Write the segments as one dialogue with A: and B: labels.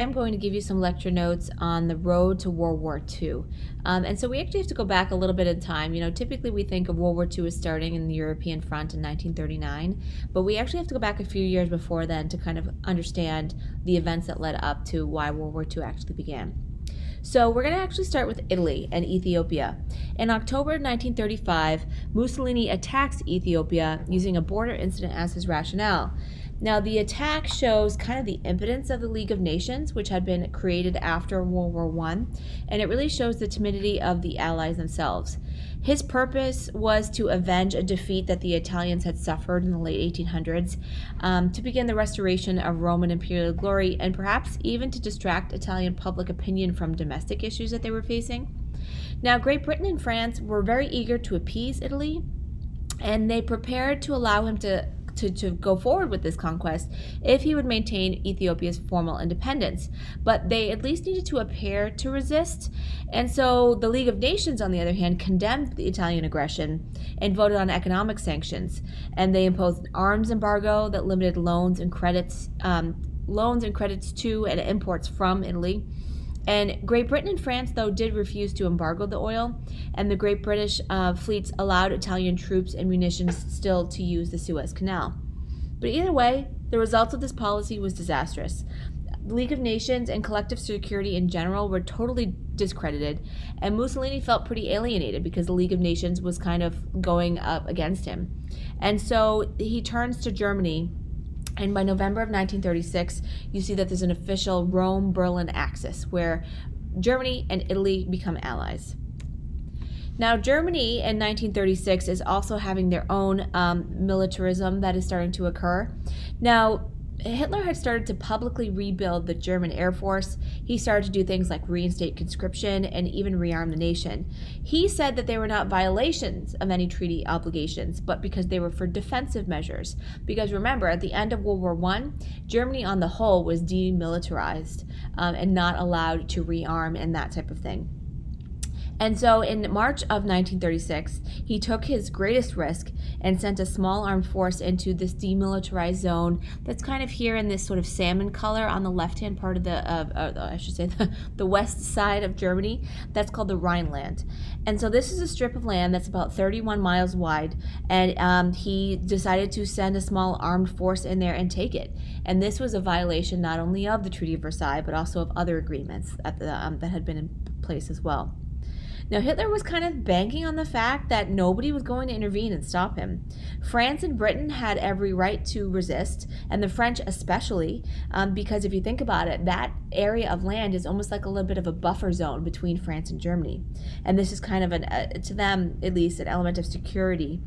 A: I'm going to give you some lecture notes on the road to World War II. And so we actually have to go back a little bit in time. Typically we think of World War II as starting in the European front in 1939, but we actually have to go back a few years before then to kind of understand the events that led up to why World War II actually began. So we're going to actually start with Italy and Ethiopia. In October 1935, Mussolini attacks Ethiopia using a border incident as his rationale. Now, the attack shows kind of the impotence of the League of Nations, which had been created after World War I, and it really shows the timidity of the Allies themselves. His purpose was to avenge a defeat that the Italians had suffered in the late 1800s, to begin the restoration of Roman imperial glory, and perhaps even to distract Italian public opinion from domestic issues that they were facing. Now, Great Britain and France were very eager to appease Italy, and they prepared to allow him to go forward with this conquest if he would maintain Ethiopia's formal independence. But they at least needed to appear to resist. And so the League of Nations, on the other hand, condemned the Italian aggression and voted on economic sanctions. And they imposed an arms embargo that limited loans and credits to and imports from Italy. And Great Britain and France, though, did refuse to embargo the oil, and the Great British fleets allowed Italian troops and munitions still to use the Suez Canal. But either way, the result of this policy was disastrous. The League of Nations and collective security in general were totally discredited, and Mussolini felt pretty alienated because the League of Nations was kind of going up against him. And so he turns to Germany. And by November of 1936, you see that there's an official Rome-Berlin axis where Germany and Italy become allies. Now, Germany in 1936 is also having their own militarism that is starting to occur. Now, Hitler had started to publicly rebuild the German Air Force. He started to do things like reinstate conscription and even rearm the nation. He said that they were not violations of any treaty obligations, but because they were for defensive measures. Because remember, at the end of World War I, Germany on the whole was demilitarized and not allowed to rearm and that type of thing. And so in March of 1936, he took his greatest risk and sent a small armed force into this demilitarized zone that's kind of here in this sort of salmon color on the left-hand part of the west side of Germany. That's called the Rhineland. And so this is a strip of land that's about 31 miles wide, and he decided to send a small armed force in there and take it. And this was a violation not only of the Treaty of Versailles, but also of other agreements that had been in place as well. Now, Hitler was kind of banking on the fact that nobody was going to intervene and stop him. France and Britain had every right to resist, and the French especially, because if you think about it, that area of land is almost like a little bit of a buffer zone between France and Germany. And this is kind of, to them at least, an element of security.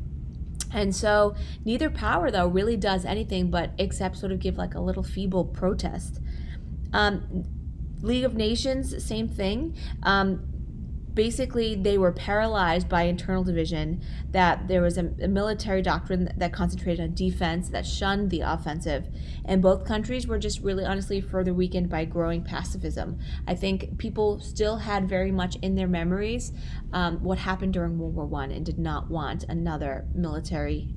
A: And so neither power, though, really does anything but except sort of give like a little feeble protest. League of Nations, same thing. Basically, they were paralyzed by internal division, that there was a military doctrine that concentrated on defense, that shunned the offensive, and both countries were just really honestly further weakened by growing pacifism. I think people still had very much in their memories what happened during World War I and did not want another military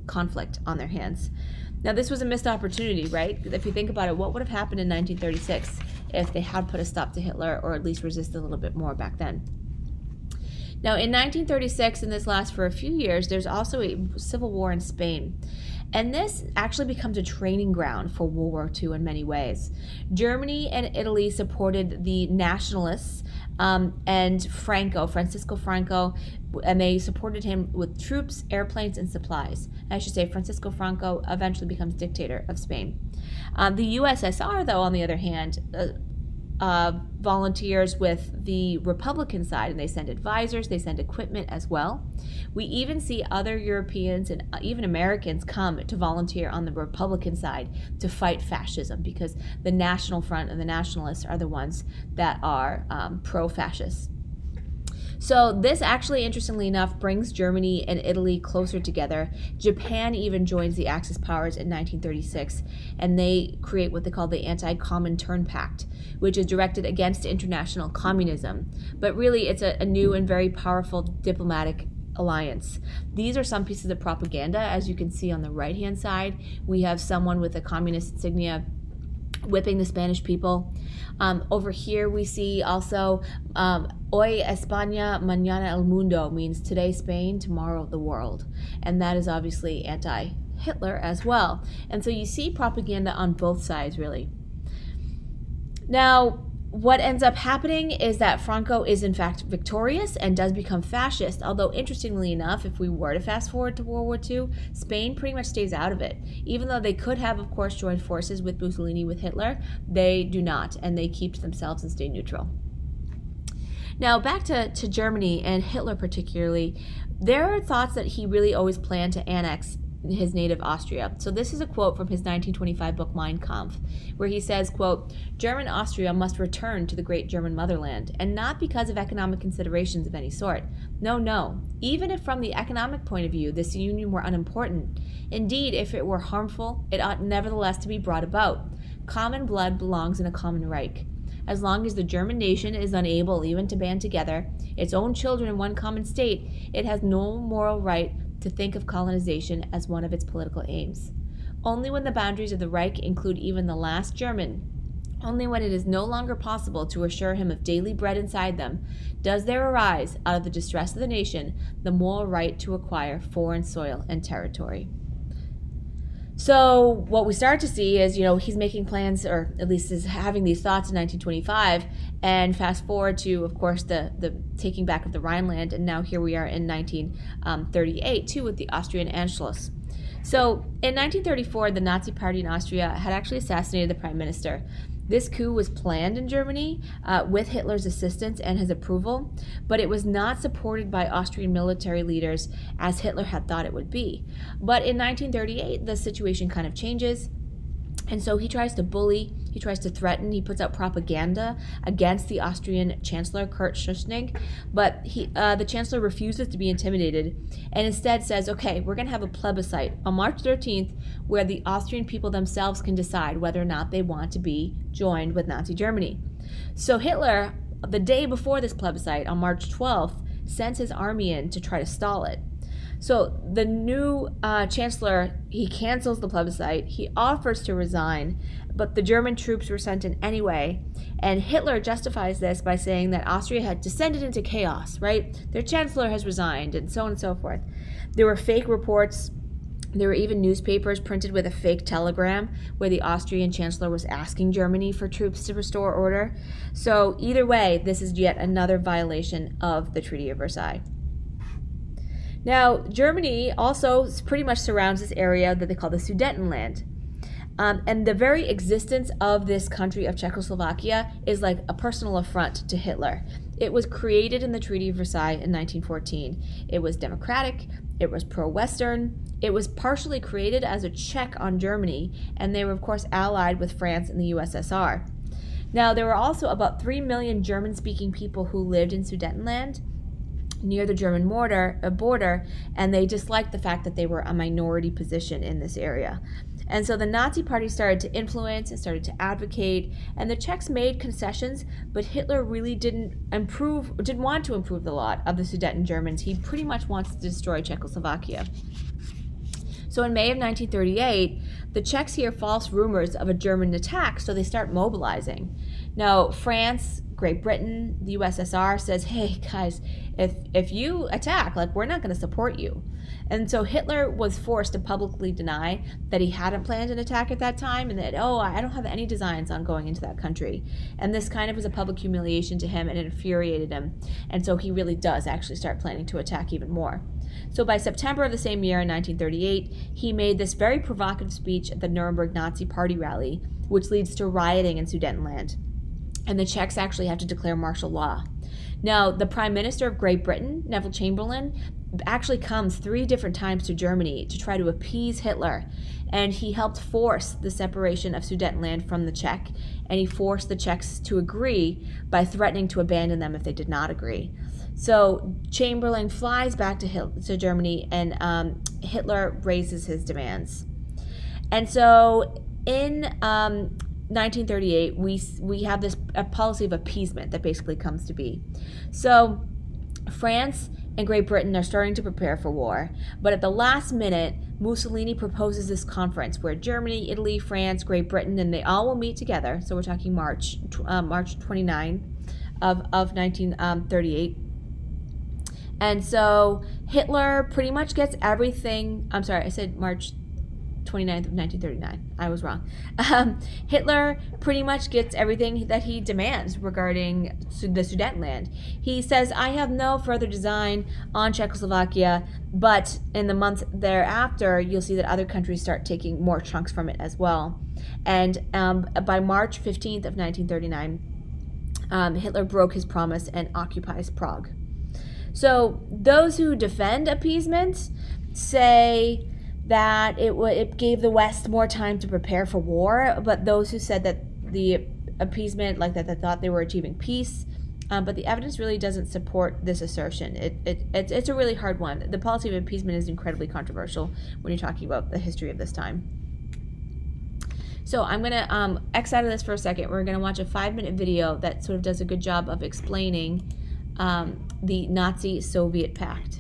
A: conflict on their hands. Now, this was a missed opportunity, right? If you think about it, what would have happened in 1936 if they had put a stop to Hitler, or at least resisted a little bit more back then? Now, in 1936, and this lasts for a few years, there's also a civil war in Spain. And this actually becomes a training ground for World War II in many ways. Germany and Italy supported the nationalists and Francisco Franco, and they supported him with troops, airplanes, and supplies. I should say Francisco Franco eventually becomes dictator of Spain. The USSR, though, on the other hand, volunteers with the Republican side, and they send advisors, they send equipment as well. We even see other Europeans and even Americans come to volunteer on the Republican side to fight fascism, because the National Front and the Nationalists are the ones that are pro-fascist. So this actually, interestingly enough, brings Germany and Italy closer together. Japan even joins the Axis powers in 1936, and they create what they call the Anti-Comintern Pact, which is directed against international communism. But really, it's a new and very powerful diplomatic alliance. These are some pieces of propaganda. As you can see on the right-hand side, we have someone with a communist insignia whipping the Spanish people. Over here we see also Hoy España, mañana el mundo, means today Spain, tomorrow the world. And that is obviously anti-Hitler as well. And so you see propaganda on both sides, really. Now, what ends up happening is that Franco is in fact victorious and does become fascist, although interestingly enough, if we were to fast forward to World War II, Spain pretty much stays out of it. Even though they could have, of course, joined forces with Mussolini, with Hitler, they do not, and they keep to themselves and stay neutral. Now, back to Germany and Hitler particularly, there are thoughts that he really always planned to annex his native Austria. So this is a quote from his 1925 book Mein Kampf, where he says, quote, "German Austria must return to the great German motherland, and not because of economic considerations of any sort. No. Even if from the economic point of view this union were unimportant, indeed if it were harmful, it ought nevertheless to be brought about. Common blood belongs in a common Reich. As long as the German nation is unable even to band together its own children in one common state, it has no moral right to think of colonization as one of its political aims. Only when the boundaries of the Reich include even the last German, only when it is no longer possible to assure him of daily bread inside them, does there arise, out of the distress of the nation, the moral right to acquire foreign soil and territory." So what we start to see is, he's making plans, or at least is having these thoughts in 1925, and fast forward to, of course, the taking back of the Rhineland, and now here we are in 1938, too, with the Austrian Anschluss. So in 1934, the Nazi Party in Austria had actually assassinated the prime minister. This coup was planned in Germany with Hitler's assistance and his approval, but it was not supported by Austrian military leaders as Hitler had thought it would be. But in 1938, the situation kind of changes. And so he tries to bully, he tries to threaten, he puts out propaganda against the Austrian Chancellor, Kurt Schuschnigg, but the Chancellor refuses to be intimidated and instead says, okay, we're going to have a plebiscite on March 13th where the Austrian people themselves can decide whether or not they want to be joined with Nazi Germany. So Hitler, the day before this plebiscite, on March 12th, sends his army in to try to stall it. So the new chancellor, he cancels the plebiscite, he offers to resign, but the German troops were sent in anyway, and Hitler justifies this by saying that Austria had descended into chaos, right? Their chancellor has resigned, and so on and so forth. There were fake reports. There were even newspapers printed with a fake telegram where the Austrian chancellor was asking Germany for troops to restore order. So either way, this is yet another violation of the Treaty of Versailles. Now, Germany also pretty much surrounds this area that they call the Sudetenland. And the very existence of this country of Czechoslovakia is like a personal affront to Hitler. It was created in the Treaty of Versailles in 1914. It was democratic, it was pro-Western, it was partially created as a check on Germany, and they were of course allied with France and the USSR. Now, there were also about 3 million German-speaking people who lived in Sudetenland, near the German border, and they disliked the fact that they were a minority position in this area. And so the Nazi Party started to influence and started to advocate, and the Czechs made concessions, but Hitler really didn't want to improve the lot of the Sudeten Germans. He pretty much wants to destroy Czechoslovakia. So in May of 1938, the Czechs hear false rumors of a German attack, so they start mobilizing. Now, France, Great Britain, the USSR says, hey guys, if you attack, we're not going to support you. And so Hitler was forced to publicly deny that he hadn't planned an attack at that time and that, I don't have any designs on going into that country. And this kind of was a public humiliation to him and it infuriated him. And so he really does actually start planning to attack even more. So by September of the same year in 1938, he made this very provocative speech at the Nuremberg Nazi Party rally, which leads to rioting in Sudetenland. And the Czechs actually have to declare martial law. Now, the Prime Minister of Great Britain, Neville Chamberlain, actually comes 3 different times to Germany to try to appease Hitler. And he helped force the separation of Sudetenland from the Czech, and he forced the Czechs to agree by threatening to abandon them if they did not agree. So Chamberlain flies back to Germany, and Hitler raises his demands. And so in 1938, we have this a policy of appeasement that basically comes to be. So France and Great Britain are starting to prepare for war, but at the last minute, Mussolini proposes this conference where Germany, Italy, France, Great Britain, and they all will meet together. So we're talking March 29 of 1938. And so Hitler pretty much gets everything. I'm sorry, I said March 29th of 1939. I was wrong. Hitler pretty much gets everything that he demands regarding the Sudetenland. He says, I have no further design on Czechoslovakia, but in the month thereafter, you'll see that other countries start taking more chunks from it as well. And by March 15th of 1939, Hitler broke his promise and occupies Prague. So those who defend appeasement say that it gave the West more time to prepare for war, but those who said that the appeasement, like that they thought they were achieving peace, but the evidence really doesn't support this assertion. It's a really hard one. The policy of appeasement is incredibly controversial when you're talking about the history of this time. So I'm going to X out of this for a second. We're going to watch a 5-minute video that sort of does a good job of explaining the Nazi-Soviet pact.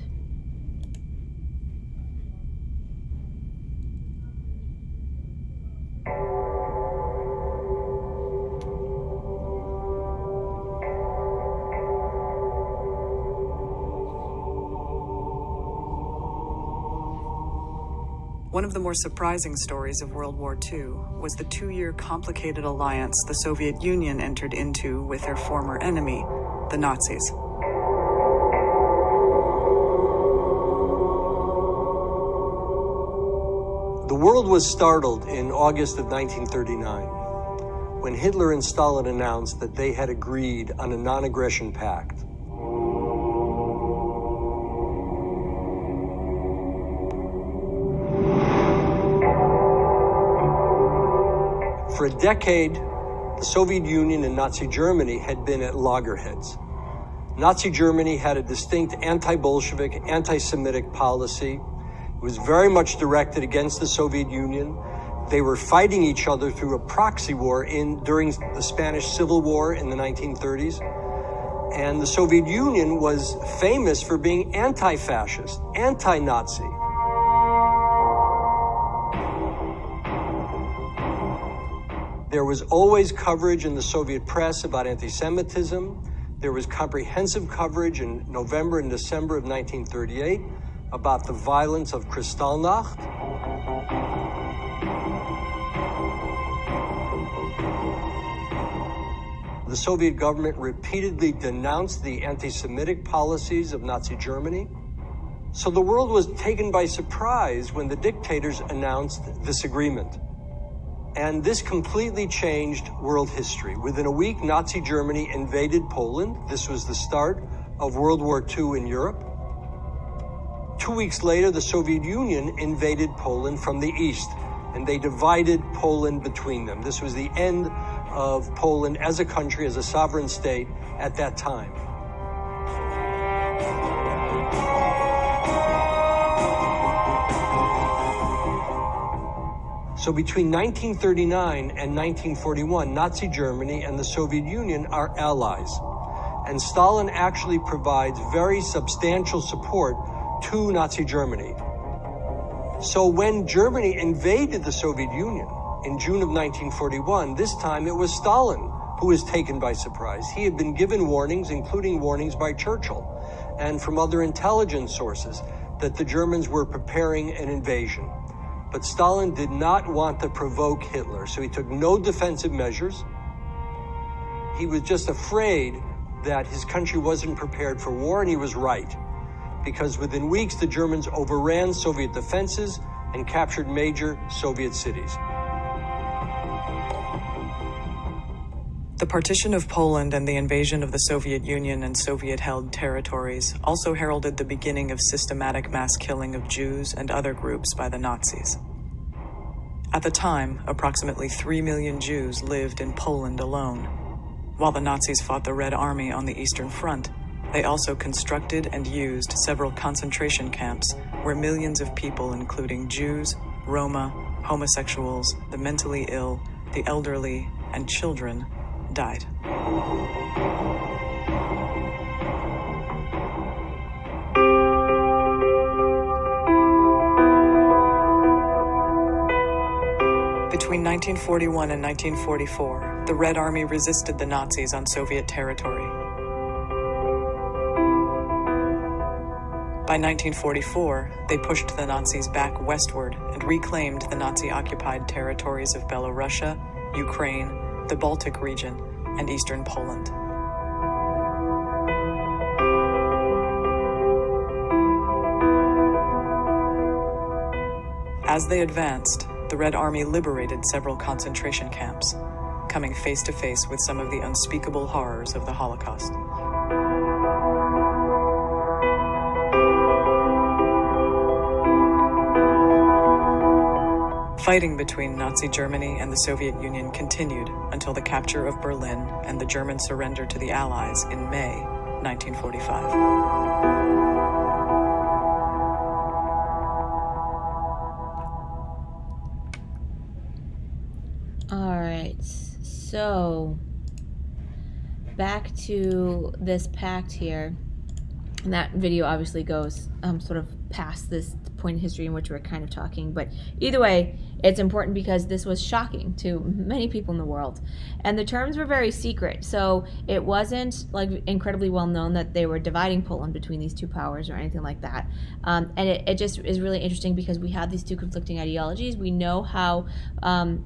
B: One of the more surprising stories of World War II was the 2-year complicated alliance the Soviet Union entered into with their former enemy, the Nazis.
C: The world was startled in August of 1939 when Hitler and Stalin announced that they had agreed on a non-aggression pact. For a decade, the Soviet Union and Nazi Germany had been at loggerheads. Nazi Germany had a distinct anti-Bolshevik, anti-Semitic policy. It was very much directed against the Soviet Union. They were fighting each other through a proxy war during the Spanish Civil War in the 1930s. And the Soviet Union was famous for being anti-fascist, anti-Nazi. There was always coverage in the Soviet press about anti-Semitism. There was comprehensive coverage in November and December of 1938 about the violence of Kristallnacht. The Soviet government repeatedly denounced the anti-Semitic policies of Nazi Germany. So the world was taken by surprise when the dictators announced this agreement. And this completely changed world history. Within a week, Nazi Germany invaded Poland. This was the start of World War II in Europe. 2 weeks later, the Soviet Union invaded Poland from the east, and they divided Poland between them. This was the end of Poland as a country, as a sovereign state at that time. So between 1939 and 1941, Nazi Germany and the Soviet Union are allies. And Stalin actually provides very substantial support to Nazi Germany. So when Germany invaded the Soviet Union in June of 1941, this time it was Stalin who was taken by surprise. He had been given warnings, including warnings by Churchill and from other intelligence sources, that the Germans were preparing an invasion. But Stalin did not want to provoke Hitler, so he took no defensive measures. He was just afraid that his country wasn't prepared for war, and he was right, because within weeks the Germans overran Soviet defenses and captured major Soviet cities.
B: The partition of Poland and the invasion of the Soviet Union and Soviet-held territories also heralded the beginning of systematic mass killing of Jews and other groups by the Nazis. At the time, approximately 3 million Jews lived in Poland alone. While the Nazis fought the Red Army on the Eastern Front, they also constructed and used several concentration camps where millions of people, including Jews, Roma, homosexuals, the mentally ill, the elderly, and children, died. Between 1941 and 1944, the Red Army resisted the Nazis on Soviet territory. By 1944, they pushed the Nazis back westward and reclaimed the Nazi-occupied territories of Belorussia, Ukraine, the Baltic region, and eastern Poland. As they advanced, the Red Army liberated several concentration camps, coming face to face with some of the unspeakable horrors of the Holocaust. Fighting between Nazi Germany and the Soviet Union continued until the capture of Berlin and the German surrender to the Allies in May 1945.
A: All right, so back to this pact here. And that video obviously goes sort of past this point in history in which we're kind of talking. But either way, it's important because this was shocking to many people in the world. And the terms were very secret. So it wasn't like incredibly well known that they were dividing Poland between these two powers or anything like that. And it just is really interesting because we have these two conflicting ideologies. We know how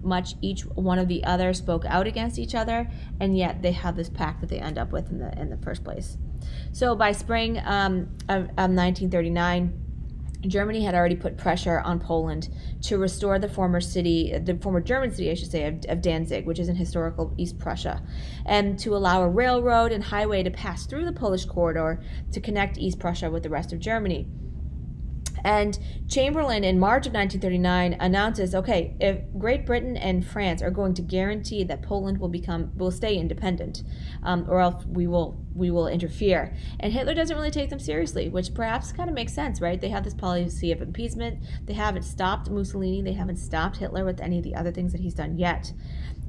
A: much each one of the other spoke out against each other. And yet they have this pact that they end up with in the first place. So by spring of 1939, Germany had already put pressure on Poland to restore the former German city, I should say, of Danzig, which is in historical East Prussia, and to allow a railroad and highway to pass through the Polish corridor to connect East Prussia with the rest of Germany. And Chamberlain in March of 1939 announces, okay, if Great Britain and France are going to guarantee that Poland will stay independent, or else we will interfere. And Hitler doesn't really take them seriously, which perhaps kind of makes sense, right? They have this policy of appeasement. They haven't stopped Mussolini. They haven't stopped Hitler with any of the other things that he's done yet.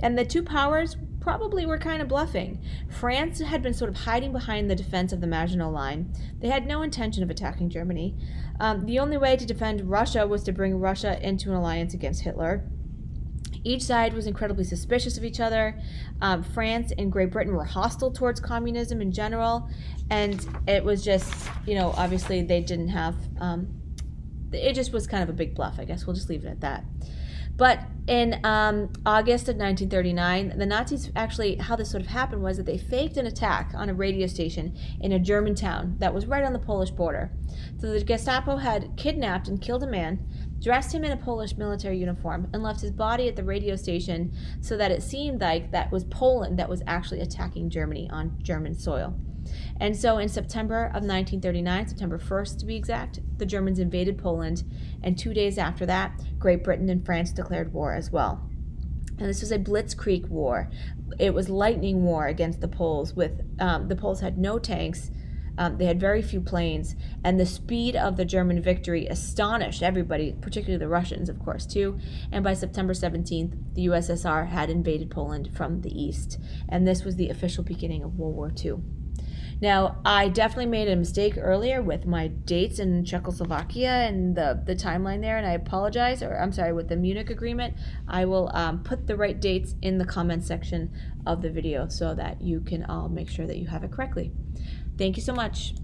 A: And the two powers probably were kind of bluffing. France had been sort of hiding behind the defense of the Maginot Line. They had no intention of attacking Germany. The only way to defend Russia was to bring Russia into an alliance against Hitler. Each side was incredibly suspicious of each other. France and Great Britain were hostile towards communism in general. And it was just, obviously they didn't have, it just was kind of a big bluff, I guess. We'll just leave it at that. But in August of 1939, the Nazis actually, how this sort of happened was that they faked an attack on a radio station in a German town that was right on the Polish border. So the Gestapo had kidnapped and killed a man, dressed him in a Polish military uniform, and left his body at the radio station so that it seemed like that was Poland that was actually attacking Germany on German soil. And so in September of 1939, September 1st to be exact, the Germans invaded Poland, and 2 days after that, Great Britain and France declared war as well. And this was a blitzkrieg war. It was lightning war against the Poles. The Poles had no tanks, they had very few planes, and the speed of the German victory astonished everybody, particularly the Russians, of course, too. And by September 17th, the USSR had invaded Poland from the east, and this was the official beginning of World War II. Now, I definitely made a mistake earlier with my dates in Czechoslovakia and the timeline there, and I apologize, with the Munich Agreement. I will put the right dates in the comment section of the video so that you can all make sure that you have it correctly. Thank you so much.